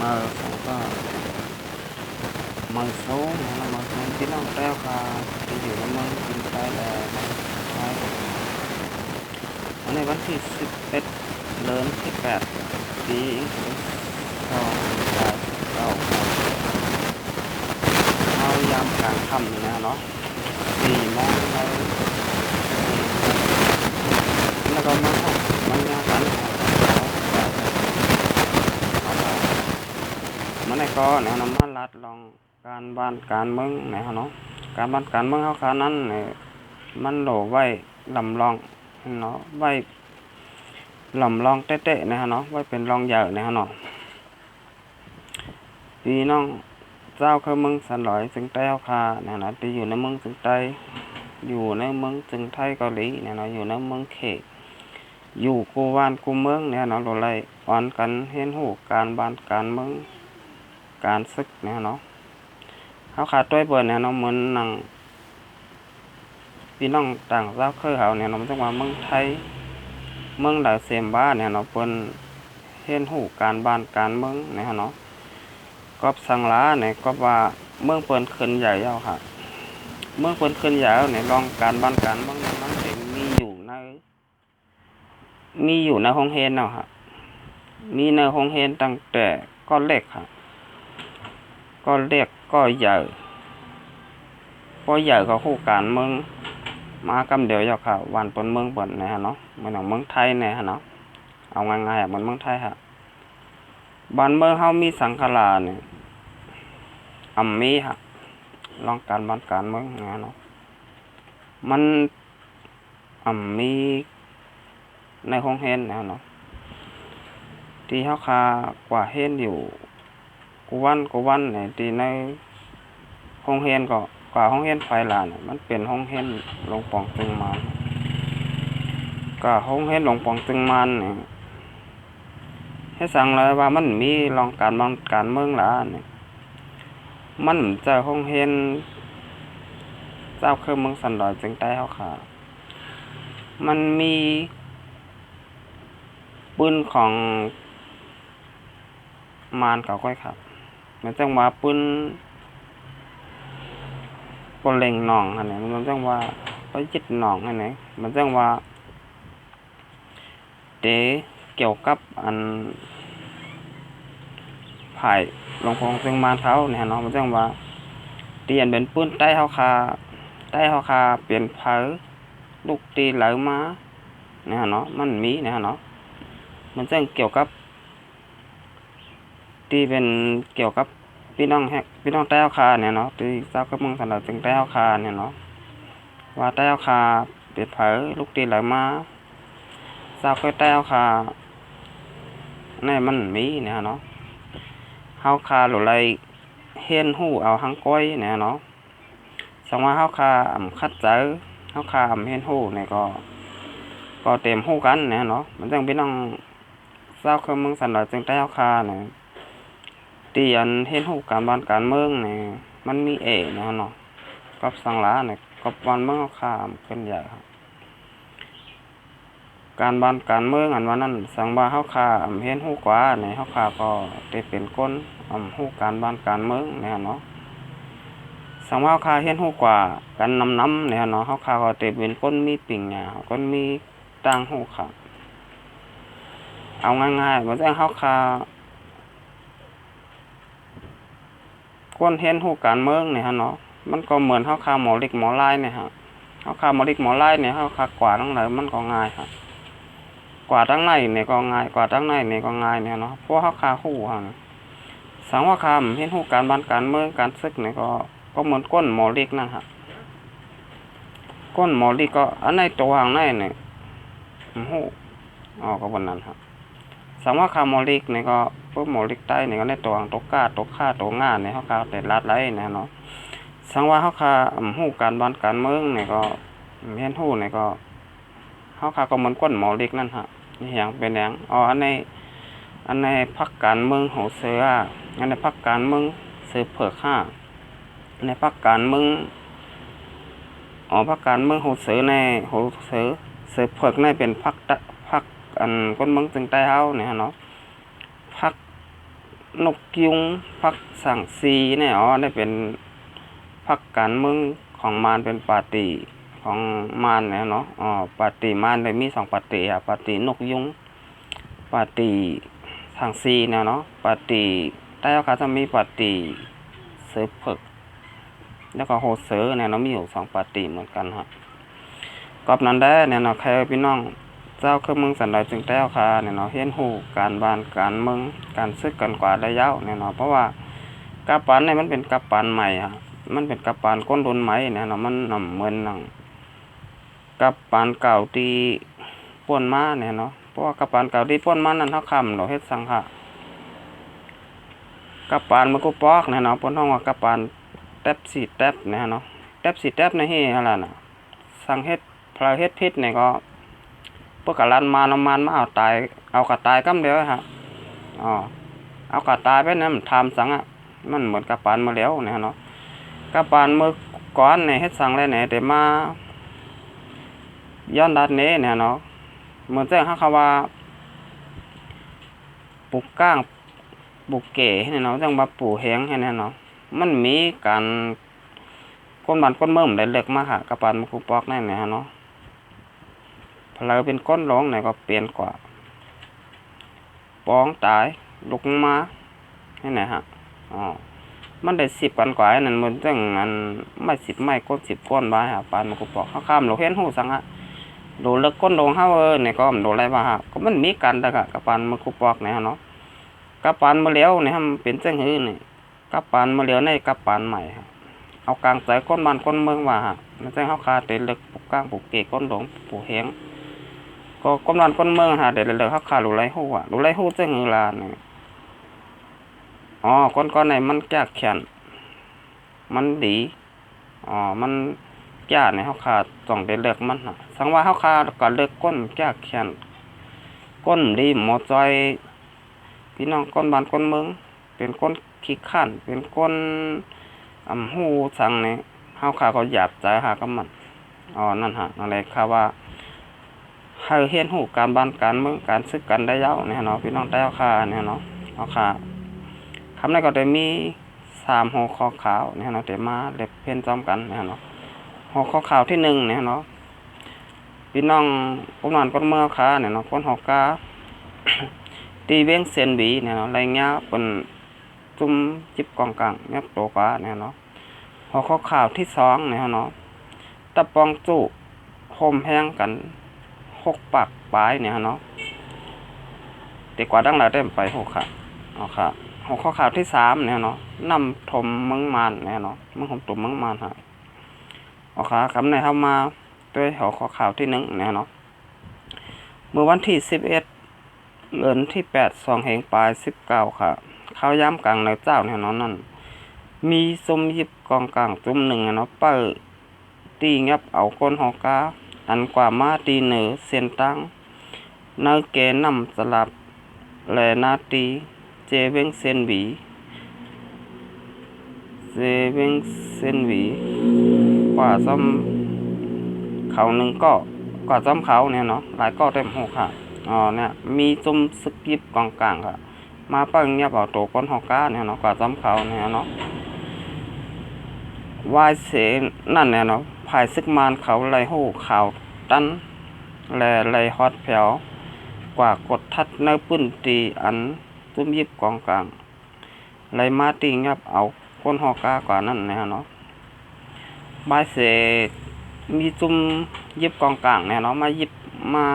mờ cũng có mờ số này là mờ số tí nó treo cả cái gì nó mờ chính tay là hai này vẫn thì spec lớn cái bẹt tí sau cái đầu ao giam càng thầm nè nó thì mong nó có mong không mong nha bắnมันในก็เนี่ยน้ำมันลัดลองการบ้านการเมืองเนี่ยเนาะการบ้านการเมืองเขาขานั้นเนี่ยมันโหลไว้ลำลองเนาะไว้ลำลองเตะๆเนี่ยเนาะไว้เป็นรองใหญ่เนี่ยเนาะพี่น้องเจ้าคือเมืองสันหลอยจึงใต้เขาขาเนี่ยนะที่อยู่ในเมืองจึงใต้อยู่ในเมืองจึงไทยเกาหลีเนี่ยเนาะอยู่ในเมืองเขตอยู่กูวานกูเมืองเนี่ยเนาะโหลไล่อ่อนกันเห็นหูการบ้านการเมืองการศึกเนี่ยเนาะเขาขาดด้วยเปิดเนี่ยเนาะเหมือนหนังพี่น้องต่างชาติเคยเขาเนี่ยเนาะจังหวะเมืองไทยเมืองดาวเซมบ้าเนี่ยเนาะเปิ้นเห็นหูการบ้านการเมืองเนี่ยเนาะก็สังลาเนี่ยก็ว่าเมืองเปิ้นขึ้นใหญ่ยาวค่ะเมืองเปิ้นขึ้นใหญ่เนี่ยลองการบ้านการเมืองมันเป็นมีอยู่ในห้องเรียนเนาะค่ะมีในห้องเรียนตั้งแต่ก้อนเล็กค่ะก็เรียกก็ใหญ่ก็คู่การเมืองมากำเดียวเจ้าค่ะวันปนเมืองปนเนี่ยฮะเนาะเหมือนของเมืองไทยเนี่ยฮะเนาะเอาง่ายๆเหมือนเมืองไทยฮะบ้านเมืองเฮามีสังฆราชเนี่ยมีฮะลองการบ้านการเมืองเนี่ยเนาะมันมีในห้องเรียนเนี่ยเนาะที่เฮาคากว่าเรียนอยู่กูวันเนี่ยที่ในห้องเรียนก็กว่าห้องเรียนไฟลานมันเป็นห้องเรียนหลวงปองตึงมานก็ห้องเรียนหลวงปองตึงมานเนี่ยให้สั่งเลยว่ามันมีรองการบ้านการเมืองล่ะเนี่ยมันจะห้องเรียนเจ้าคือเมืองสันดอยจึงใต้เฮาค่ะมันมีปืนของมารเขาก้อยครับมันจังว่าปืนปนเล็งหนองอันนี้มันจังว่าไปยึดหนองอันนี้มันจังว่าเกี่ยวกับอันไผ่หลวงพ่อจึงมารเขาเนี่ยเนาะมันจังว่าเตียนเป็นปืนใต้เฮาคาเปลี่ยนเผาลูกตีไหลมาเนี่ยเนาะมันมีเนี่ยเนาะมันจังเกี่ยวกับที่เป็นเกี่ยวกับพี่น้องใต้เฮาคาเนี่ยเนาะที่เจ้าก็เมืองสันดอยจึงใต้เฮาคาเนี่ยเนาะว่าใต้เฮาคาเปลี่ยนเผาลูกตีไหลมาเจ้าก็ใต้เฮาคาเนี่ยมันมีเนี่ยเนาะเฮาคาหรือไรเฮียนหูเอาหังก้อยเนี่ยเนาะสมว่าเฮาคาคัดเจอเฮาคาเฮียนหูเนี่ยก็เต็มหูกันเนี่ยเนาะมันจังพี่น้องเจ้าคือเมืองสันดอยจึงใต้เฮาคาเนี่ยที่อันเฮียนหูการบ้านการเมืองเนี่ยมันมีเนี่ยเนาะกับสังลาเนี่ยกับวันเมืองเฮาคาขึ้นใหญ่ครับการบ้านการเมืองอันว่านั้นสังว่าเฮาคาเฮียนหูกว่าเนี่ยเฮาคาก็ได้เป็นคนหูการบ้านการเมืองเนี่ยเนาะสังว่าเฮาคาเฮียนหูกว่ากันนำเนี่ยเนาะเฮาคาก็ได้เป็นคนมีปิ่งหญ้าคนมีต่างหูค่ะเอาง่ายๆว่าจังเฮาคาคนเฮียนหูการเมืองเนี่ยเนาะมันก็เหมือนเฮาคาหมอเล็กหมอลายเนี่ยฮะเฮาคาหมอเล็กหมอลายเนี่ยเฮาคากว่าทั้งหลายมันก็ง่ายครับกว่าทั้งในเนี่ยก็ง่ายกว่าทั้งในเนี่ยก็ง่ายเนี่ยเนาะเพราะเฮาคาฮู้ฮะสังว่าคาเฮียนหูการบ้านการเมืองการศึกเนี่ยก็เหมือนก้นหมอเล็กนั่นฮะก้นหมอเล็กก็อันในตัวข้างในเนี่ยฮู้ก็วันนั้นครับสังว่าคาหมอเล็กเนี่ยก็พวกหมอเล็กใต้เนี่ยก็ในตัวข้างตกกาตกค่าตกงานเนี่ยเฮาคาแต่ลัดไหลเนี่ยเนาะสังว่าเฮาคาฮู้การบ้านการเมืองเนี่ยก็เฮียนฮู้เนี่ยก็เฮาคาก็เหมือนก้นหมอเล็กนั่นฮะนี่หยังเป็นหยังอันในพรรคการเมืองโหเสืออันในพรรคการเมืองสืบเผือก5ในพรรคการเมืองพรรคการเมืองโหเสือในโหเสือสืบเผือกในเป็นพรรคอันคนเมืองจึงใต้เฮาเนี่ยเนาะพรรค นกยุงพรรคสังสีเนี่ยได้เป็นพรรคการเมืองของมารเป็นปาร์ตี้ของมารเนี่ยเนาะปาร์ตี้มารได้มี2ปาร์ตี้ปาร์ตี้นกยุงปาร์ตี้สังสีเนี่ยเนาะปาร์ตี้ใต้เขาจะมีปาร์ตี้เสือเผือกแล้วก็โฮเซอร์เนี่ยเนาะมีอยู่2ปาร์ตี้เหมือนกันครับกอบนั้นได้เนี่ยเนาะใครพี่น้องเจ้าเครื่องมือสันใดจึงแต้วค่ะเนี่ยเนาะเห็นหูการบ้านการเมืองการซึกกันกว่าได้ยาวเนี่ยเนาะเพราะว่ากัปตันเนี่ยมันเป็นกัปตันใหม่ฮะมันเป็นกัปตันก้นรุ่นใหม่เนี่ยเนาะมันเหมือนนังกัปตันเก่าที่ป่วนมาเนี่ยเนาะเพราะว่ากัปตันเก่าที่ป่วนมานั้นเฮาคำเราเฮ็ดสังหะกัปตันมันก็ปอกเนี่ยเนาะเพิ่นฮ้องว่ากัปตันแท็บสีแท็บเนี่ยเนาะแท็บสีแท็บในเฮ็ดหั่นล่ะน่ะสั่งเฮ็ดพลาเฮ็ดผิดเนี่ยก็พวกกะลันมาน้ำมันมาเอาตายเอากะตายกำเดียวฮะเอากะตายไปนั่นทำสังอ่ะมันเหมือนกับปานมาแล้วเนี่ยเนาะกับปานเมื่อก่อนเนี่ยเฮ็ดสังเลยเนี่ยแต่มาย้อนดัดนี้เนี่ยเนาะเหมือนแจ้งเขาว่าปลูกก้างปลูกเก๋เนี่ยเนาะจังว่าปลูกแห้งเนี่ยเนาะมันมีการก้นบานก้นเมื่อมได้เล็กมากค่ะกับปานมันคูปอกนั่นเนี่ยเนาะเราเป็นก้นร้องเนี่ยก็เปลี่ยนกว่าป้องตายลุกมาให้ไหนฮะมันได้10กันกว่านั่นมันจังอันไม่10ไม่ก้น10ก้นบ้าฮะปานมันก็บอกเขาข้ามเราเห็นหูสังฮะดูเลิกก้นลงเฮาเนี่ยก็ดูอะไรบ้าฮะก็มันมีกันแต่กับปานมันก็บอกเนี่ยเนาะกับปานมาเลี้ยวเนี่ยมันเป็นจังหื้อนี่กับปานมาเลี้ยวในกับปานใหม่ฮะเอากลางใจก้นบ้านก้นเมืองว่าฮะมันจังเฮาคาเตเลิกปลูกกลางปลูกเกก้นหลงปลูกแห้งก็ก้นบ้านก้นเมืองฮะเดี๋ยวเลิกเฮาคาดูไรหูอ่ะดูไรหูจังหื้อลาเนี่ยก้อนไหนมันแก้แข็งมันดีมันแก้ในเฮาขาดต้องได้เลือกมันน่ะสังว่าเฮาขาดก็เลือกก้นแก้แข็งก้นดีหมอจอยพี่น้องก้นบ้านก้นเมืองเป็นก้นขี้ข้านเป็นก้นหูสังนี่เฮาขาก็หยาบใจหากับมันนั่นฮะนั่นแหละค่ะว่าให้เห็นหูการบ้านการเมืองการซึกกันได้ยาวเนี่ยเนาะพี่น้องได้เอาค่ะเนี่ยเนาะเอาค่ะคำนั้นก็จะมี3หัวข้อข่าวเนี่ยเนาะแต่มาเล็บเพ่นจอมกันเนี่ยเนาะหัวข้อข่าวที่1เนี่ยเนาะพี่น้องก้นนอนก้นเมื่อค่ะเนี่ยเนาะก้นหอกกา ตีเว้งเซียนบีเนี่ยเนาะไรเงี้ยเป็นจุ่มจิบกองกลางเนี่ยโตกว่าเนี่ยเนาะหัวข้อข่าวที่2เนี่ยเนาะตะปองจุโฮมแห้งกัน6 ปากปลายเนี่ยเนาะแต่กว่าดังหลายได้ไป6ค่ะค่ะหัวข้อข่าวที่3เนี่ยเนาะนำถมเมืองมานเนี่ยเนาะเมืองผมตุ่มเมืองมานฮะค่ะคำในเข้ามาด้วยหัวข้อข่าวที่1เนี่ยเนาะเมื่อวันที่11เดือนที่8 2แห่งปลาย19ค่ะข้าวย่ำกลางในเจ้าเนี่ยเนาะนั่นมีสมยิบกองกลางจุ่ม1เนาะเปิดตีงับเอาก้นหอกาอันกว่ามาตีเหนือเสียนตั้งเนื้อแกนำสลับแลนาตีเจเวงเซนบีกว่าซ้ำเขา1ก็กว่าซ้ำเขาเนี่ยเนาะหลายก็เต็ม6ค่ะเนี่ยมีจุ่มซึกยิบกองกลางค่ะมาเปิ้งเงียบเอาตัวก้นหอกาเนี่ยเนาะกว่าซ้ำเขาเนี่ยเนาะวายเสนั่นเนี่ยเนาะภายซึกมานเขาไล่หูข่าวตันแลไล่ฮอดแผวกว่ากดทัดเนื้อปื้นตีอันจุ่มยิบกองกลางไล่มาตีงับเอาก้นหอกากว่านั่นเนี่ยเนาะบายเสมีจุ่มยิบกองกลางเนี่ยเนาะมายิบมา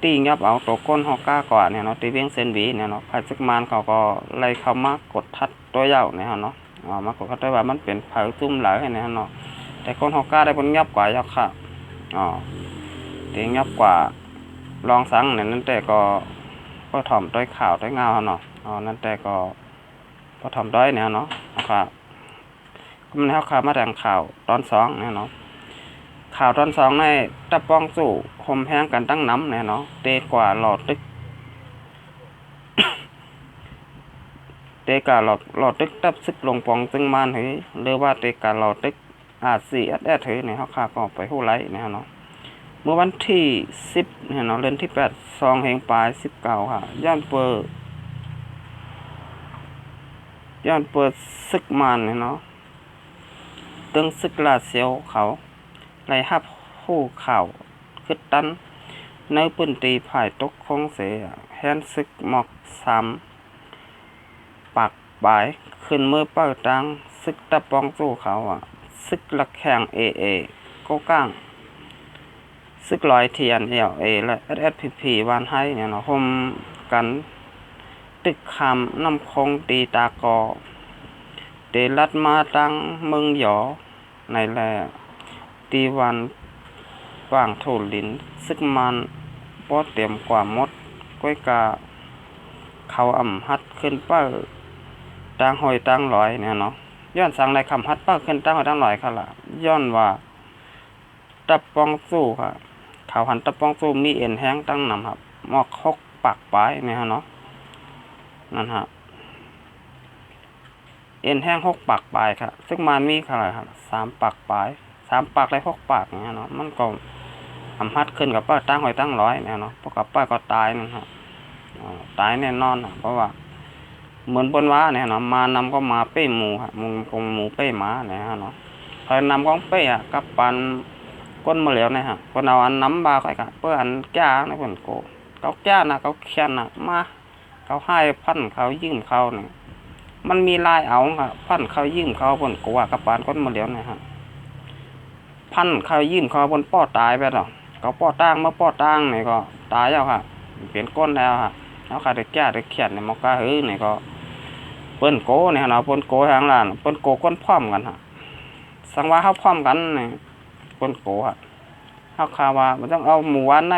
ตีงับเอาตัวก้นหอกากว่าเนี่ยเนาะตีเวียงเซนบีเนี่ยเนาะภายซึกมานเขาก็ไล่เข้ามากดทัดตัวยาวเนี่ยเนาะมากดทัดได้ว่ามันเป็นเผาจุ่มหลายเนี่ยเนาะแต่ก้นหอกาได้ผลงับกว่ายาวค่ะตีงับกว่าลองสังเนี่ยนั่นแต่ก็ถ่อมต้อยข่าวต้อยเงาเนาะนั่นแต่ก็พอถ่อมต้อยเนี่ยเนาะค่ะมันให้ข่าวมาแต่งข่าวตอน2เนี่ยเนาะข่าวตอน2ในตะป้องสู่คมแห้งกันตั้งน้ำเนี่ยเนาะเตกว่าหลอดตึก เตกาหลอดตึกตับซึกลงปองซึ่งมันเฮ้ยหรือว่าเตกาหลอดตึก4 เฮ้ยเนี่ยข่าวก็ไปหู้ไรเนี่ยเนาะเมื่อวันที่10เนี่ยเนาะเดือนที่8 2แห่งปลาย19ค่ะย่านเปิด ย้อนเปิดศึกมานเนี่ยเนาะตึงศึกลาเซียวเขาไล่ฮับผู้ข่าวคึดตันในปืนตีผ่ายตกคงเสียแฮนศึกหมอก3ปากบายขึ้นมือเป้าตังศึกตะปองสู้เขาศึกลักแข่งเอก็ก้างซึกลอยเทียนและSSPP วานให้เนี่ยเนาะห่มกันตึกคำน้ำคงตีตากอเดลัดมาตั้งเมืองหยอในแลตีวันกว่างโถลินซึกมันป้อเตรียมกว่ามดก้อยกาเขาฮัดขึ้นเป้าตั้งหอยตั้งลอยเนี่ยเนาะย้อนสั่งในคำฮัดเป้าขึ้นตั้งหอยตั้งลอยค่ะล่ะย้อนว่าตับปองสู้ค่ะเขาหันตะปองสู้มีเอ็นแห้งตั้งนำครับมอกคกปากปลายเนี่ยฮะเนาะนั่นฮะเอ็นแห้ง6ปากปลายครับซึ่งมันมีเท่าไหร่ครับ3ปากปลาย3ปากได้6ปากเนี่ยเนาะมันก็ฮัดขึ้นกับป้าตั้งหอยตั้งร้อยเนี่ยเนาะเพราะกับป้าก็ตายนั่นฮะตายแน่นอนเพราะว่าเหมือนบนว้าเนี่ยเนาะมานำก็มาเป้หมูครับมึงคงหมูเป้หมาเนี่ยฮะเนาะพอนำของเป้กับปันก้นมาเหลียวเนี่ยฮะคนเอาอันน้ำบาไข่กะเพื่ออันแก้ในคนโกเขาแก้นะเขาเขียนนะมาเขาให้พันเขายืมเขาเนี่ยมันมีลายเอาค่ะพันเขายืมเขาบนโกะกับปานก้นมาเหลียวเนี่ยฮะพันเขายืมเขาบนป้อตายไปหรอเขาป้อตั้งเมื่อป้อตั้งเนี่ยก็ตายแล้วค่ะเปลี่ยนก้นแล้วค่ะแล้วใครได้แก้ได้เขียนเนี่ยมอกาเฮ้ยเนี่ยก็เปิ้นโกเนี่ยเนาะเปิ้นโกทางล่างเปิ้นโกก้นพร้อมกันฮะสังว่าเขาพร้อมกันเนี่ยเปิ้นโกฮะเขาคาว่ามันต้องเอาหมู่วันใน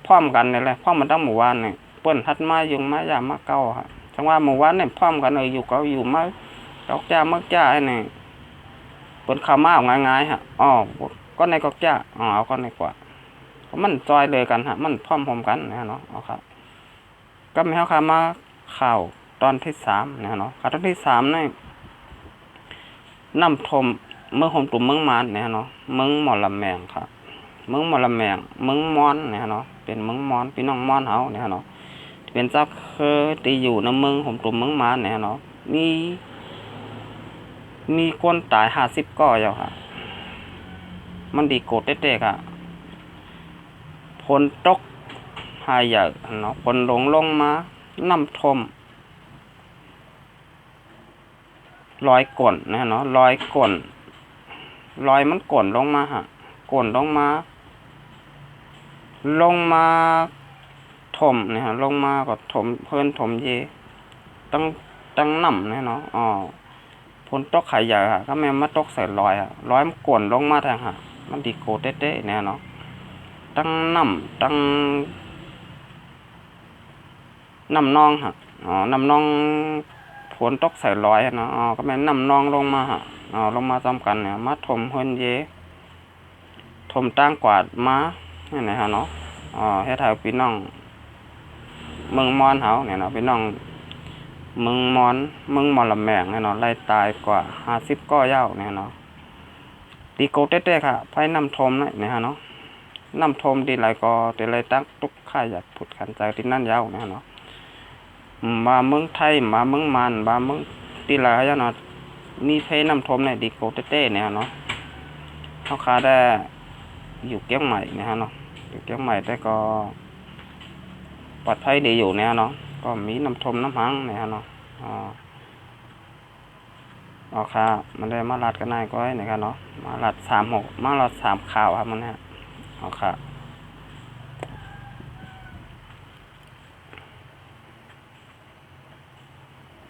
พร้อมกันนี่แหละพร้อมมันต้องหมู่วันเนี่ยเปิ้นทัดมายุงมายามมาเก้าฮะจังว่าหมู่วันเนี่ยพร้อมกันอยู่เขาอยู่มาดอกจ้ามักจ้าเนี่ยเปิ้นเข้ามาง่ายๆฮะก็ในกอกจ้าเอาก็ในกว่ามันจอยเลยกันฮะมันพร้อมกันนะเนาะเอาครับก็มีเขาคามาข่าวตอนที่3นะเนาะข่าวตอนที่3นี่น้ำทมเมืองห่มตุ่มเมืองมานเนี่ยเนาะเมืองหมอลำแมงครับเมืองหมอลำแมงเมืองมอนเนี่ยเนาะเป็นเมืองมอนพี่น้องมอนเฮาเนี่ยเนาะเป็นเจ้าคือตีอยู่ในเมืองห่มตุ่มเมืองมานเนี่ยเนาะมีคนตาย50ก่ออยู่ค่ะมันดีโกดเด็กๆอ่ะฝนตกหายใหญ่เนาะฝนลงมาน้ำทมลอยก่นนะเนาะลอยก่นลอยมันก่นลงมาฮะก่นลงมาถมเนี่ยฮะลงมาก็ถมเพิ่นถมเยตั้งน้ำเนี่ยเนาะฝนตกไข่ใหญ่ฮะก็แม่มาตกใส่ลอยฮะลอยมันก่นลงมาทางฮะมันดีโกเต้ๆเนี่ยเนาะตั้งน้ำนองฮะน้ำนองฝนตกใส่ลอยเนาะก็แม่น้ำนองลงมาฮะลงมาจำกันเนี่ยมาถมเพิ่นเยถมตั้งกวาดมาเนี่ยนะฮะเนาะเฮ็ดให้พี่น้องเมืองมอนเฮาเนี่ยเนาะพี่น้องเมืองมอนลำแมงเนี่ยเนาะไล่ตายกว่า50ก่อยาวเนี่ยเนาะตีโกเต้ๆค่ะไผน้ำทมเนี่ยฮะเนาะน้ำทมดีหลายก็แต่ไรตั้งตุกข่ายอยากผุดขันใจที่นั่นยาวเนี่ยเนาะมาเมืองไทยมาเมืองมันมาเมืองตีหลายเนาะมีไผน้ำทมเนี่ยดีโกเต้ๆเนี่ยเนาะเฮาคาได้อยู่เกียงใหม่เนี่ยฮะเนาะอยู่เกียงใหม่แต่ก็ปลอดภัยดีอยู่เนี่ยเนาะก็มีน้ำทมน้ำหังเนี่ยฮะเนาะค่ะมันได้มาลัดกันได้ก็เนี่ยครับเนาะมาลัด36มาลัด3ข่าวครับมันเนี่ยค่ะ